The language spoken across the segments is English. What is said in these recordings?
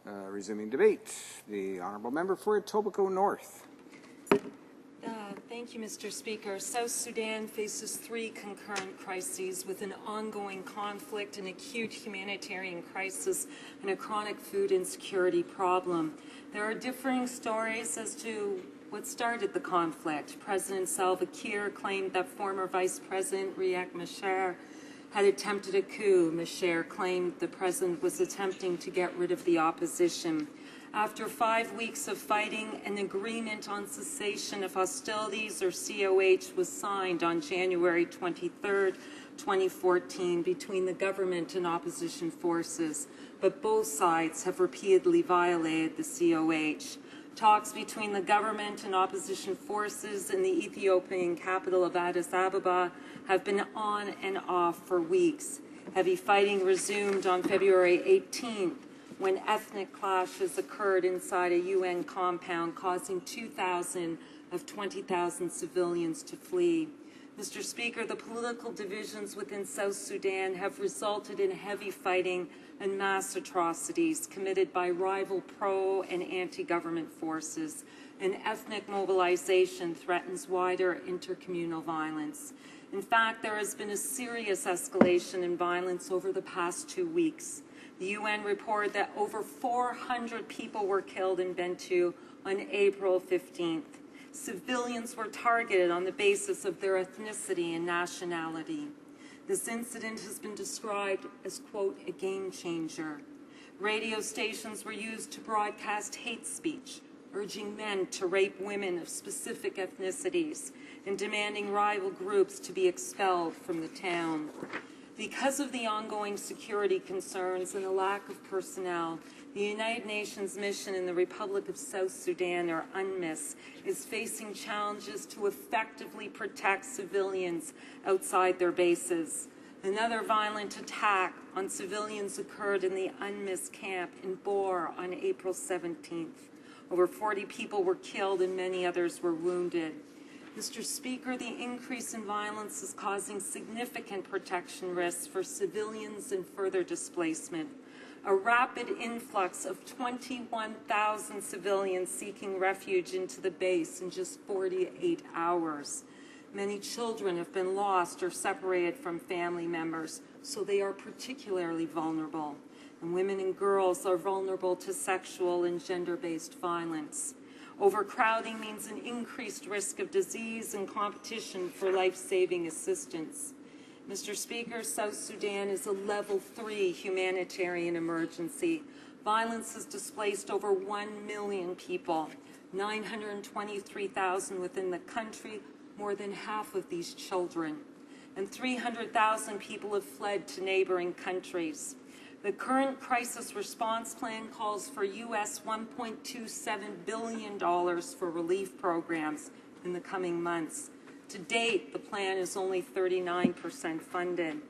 Resuming debate. The Honourable Member for Etobicoke North. Thank you, Mr. Speaker. South Sudan faces three concurrent crises with an ongoing conflict, an acute humanitarian crisis, and a chronic food insecurity problem. There are differing stories as to what started the conflict. President Salva Kiir claimed that former Vice President Riek Machar had attempted a coup. Machar claimed the president was attempting to get rid of the opposition. After 5 weeks of fighting, an agreement on cessation of hostilities, or COH, was signed on January 23, 2014, between the government and opposition forces, but both sides have repeatedly violated the COH. Talks between the government and opposition forces in the Ethiopian capital of Addis Ababa have been on and off for weeks. Heavy fighting resumed on February 18th, when ethnic clashes occurred inside a UN compound, causing 2,000 of 20,000 civilians to flee. Mr. Speaker, the political divisions within South Sudan have resulted in heavy fighting and mass atrocities committed by rival pro- and anti-government forces, and ethnic mobilization threatens wider intercommunal violence. In fact, there has been a serious escalation in violence over the past 2 weeks. The UN reported that over 400 people were killed in Bentiu on April 15th. Civilians were targeted on the basis of their ethnicity and nationality. This incident has been described as, quote, a game changer. Radio stations were used to broadcast hate speech, urging men to rape women of specific ethnicities and demanding rival groups to be expelled from the town. Because of the ongoing security concerns and the lack of personnel, the United Nations mission in the Republic of South Sudan, or UNMISS, is facing challenges to effectively protect civilians outside their bases. Another violent attack on civilians occurred in the UNMISS camp in Bor on April 17th. Over 40 people were killed and many others were wounded. Mr. Speaker, the increase in violence is causing significant protection risks for civilians and further displacement. A rapid influx of 21,000 civilians seeking refuge into the base in just 48 hours. Many children have been lost or separated from family members, so they are particularly vulnerable. And women and girls are vulnerable to sexual and gender-based violence. Overcrowding means an increased risk of disease and competition for life-saving assistance. Mr. Speaker, South Sudan is a level 3 humanitarian emergency. Violence has displaced over 1 million people, 923,000 within the country, more than half of these children, and 300,000 people have fled to neighboring countries. The current crisis response plan calls for U.S. $1.27 billion for relief programs in the coming months. To date, the plan is only 39% funded.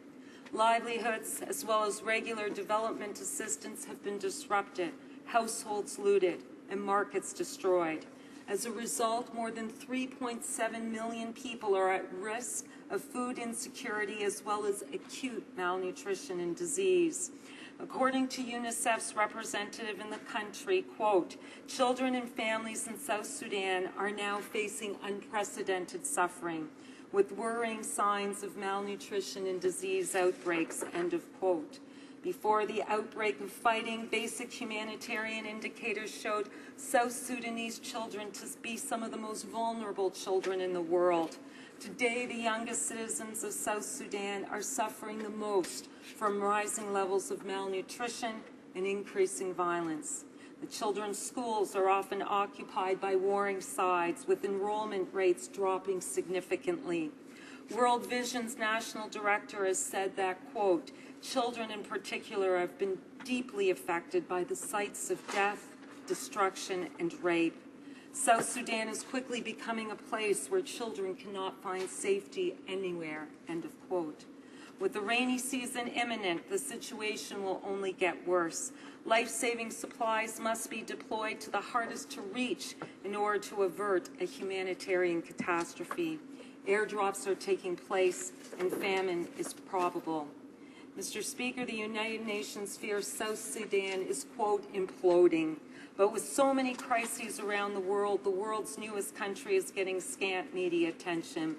Livelihoods, as well as regular development assistance, have been disrupted, households looted, and markets destroyed. As a result, more than 3.7 million people are at risk of food insecurity, as well as acute malnutrition and disease. According to UNICEF's representative in the country, quote, children and families in South Sudan are now facing unprecedented suffering, with worrying signs of malnutrition and disease outbreaks, end of quote. Before the outbreak of fighting, basic humanitarian indicators showed South Sudanese children to be some of the most vulnerable children in the world. Today, the youngest citizens of South Sudan are suffering the most from rising levels of malnutrition and increasing violence. The children's schools are often occupied by warring sides, with enrollment rates dropping significantly. World Vision's national director has said that, quote, children in particular have been deeply affected by the sights of death, destruction, and rape. South Sudan is quickly becoming a place where children cannot find safety anywhere, end of quote. With the rainy season imminent, the situation will only get worse. Life-saving supplies must be deployed to the hardest to reach in order to avert a humanitarian catastrophe. Airdrops are taking place and famine is probable. Mr. Speaker, the United Nations fears South Sudan is, quote, imploding. But with so many crises around the world's newest country is getting scant media attention.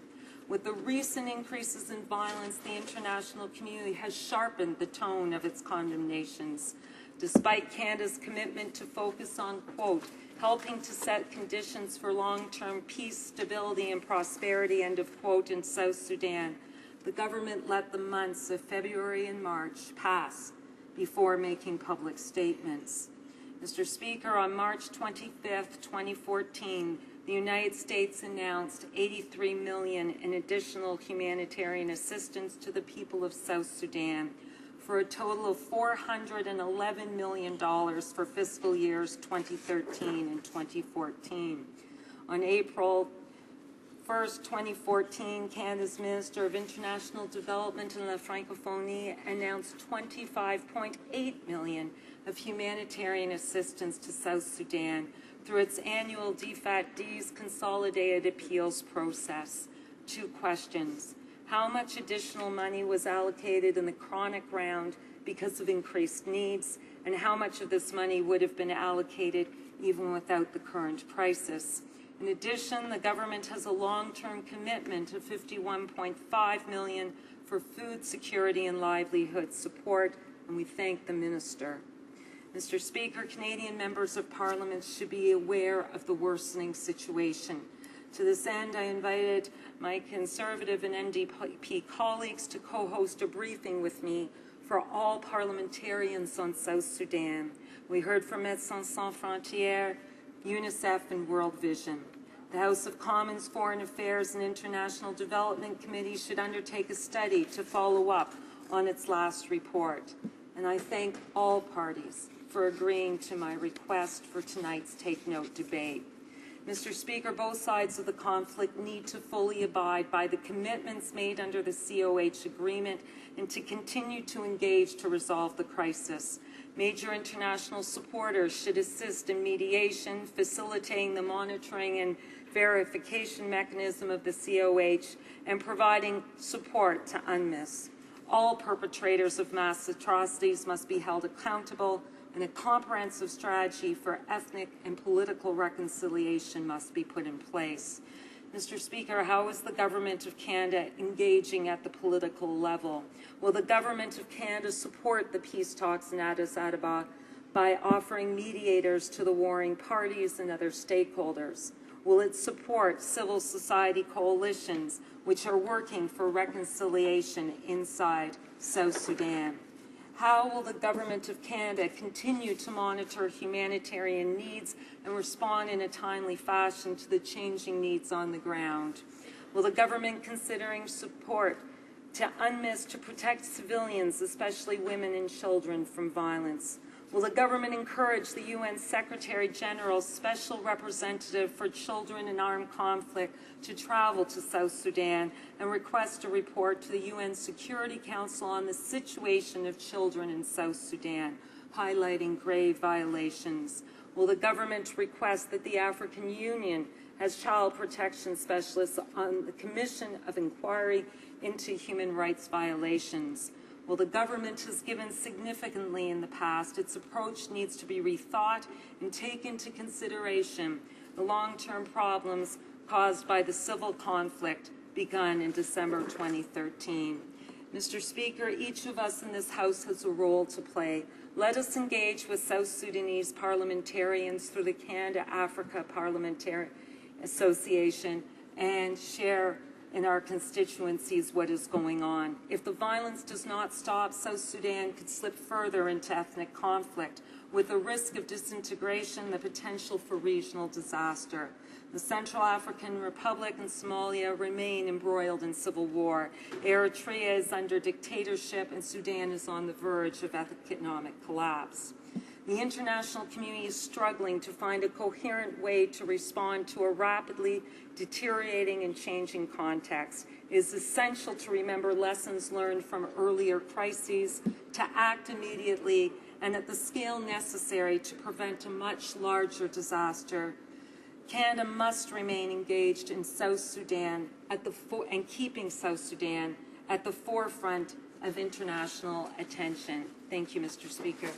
With the recent increases in violence, the international community has sharpened the tone of its condemnations. Despite Canada's commitment to focus on, quote, helping to set conditions for long-term peace, stability, and prosperity, end of quote, in South Sudan, the government let the months of February and March pass before making public statements. Mr. Speaker, on March 25, 2014, the United States announced $83 million in additional humanitarian assistance to the people of South Sudan, for a total of $411 million for fiscal years 2013 and 2014. On April 1st, 2014, Canada's Minister of International Development and La Francophonie announced $25.8 million of humanitarian assistance to South Sudan through its annual DFAT-D's Consolidated Appeals process. 2 questions. How much additional money was allocated in the chronic round because of increased needs, and how much of this money would have been allocated even without the current crisis? In addition, the government has a long-term commitment of $51.5 million for food security and livelihood support, and we thank the Minister. Mr. Speaker, Canadian members of Parliament should be aware of the worsening situation. To this end, I invited my Conservative and NDP colleagues to co-host a briefing with me for all parliamentarians on South Sudan. We heard from Médecins Sans Frontières, UNICEF, and World Vision. The House of Commons Foreign Affairs and International Development Committee should undertake a study to follow up on its last report. And I thank all parties for agreeing to my request for tonight's Take Note debate. Mr. Speaker, both sides of the conflict need to fully abide by the commitments made under the COH agreement and to continue to engage to resolve the crisis. Major international supporters should assist in mediation, facilitating the monitoring and verification mechanism of the COH, and providing support to UNMISS. All perpetrators of mass atrocities must be held accountable, and a comprehensive strategy for ethnic and political reconciliation must be put in place. Mr. Speaker, how is the Government of Canada engaging at the political level? Will the Government of Canada support the peace talks in Addis Ababa by offering mediators to the warring parties and other stakeholders? Will it support civil society coalitions which are working for reconciliation inside South Sudan? How will the Government of Canada continue to monitor humanitarian needs and respond in a timely fashion to the changing needs on the ground? Will the government considering support to UNMISS to protect civilians, especially women and children, from violence? Will the government encourage the UN Secretary General's Special Representative for Children in Armed Conflict to travel to South Sudan and request a report to the UN Security Council on the situation of children in South Sudan, highlighting grave violations? Will the government request that the African Union has child protection specialists on the Commission of Inquiry into Human Rights Violations? Well, the government has given significantly in the past. Its approach needs to be rethought and take into consideration the long-term problems caused by the civil conflict begun in December 2013. Mr. Speaker, each of us in this House has a role to play. Let us engage with South Sudanese parliamentarians through the Canada-Africa Parliamentary Association and share in our constituencies what is going on. If the violence does not stop, South Sudan could slip further into ethnic conflict, with the risk of disintegration and the potential for regional disaster. The Central African Republic and Somalia remain embroiled in civil war. Eritrea is under dictatorship, and Sudan is on the verge of economic collapse. The international community is struggling to find a coherent way to respond to a rapidly deteriorating and changing context. It is essential to remember lessons learned from earlier crises, to act immediately and at the scale necessary to prevent a much larger disaster. Canada must remain engaged in South Sudan and keeping South Sudan at the forefront of international attention. Thank you, Mr. Speaker.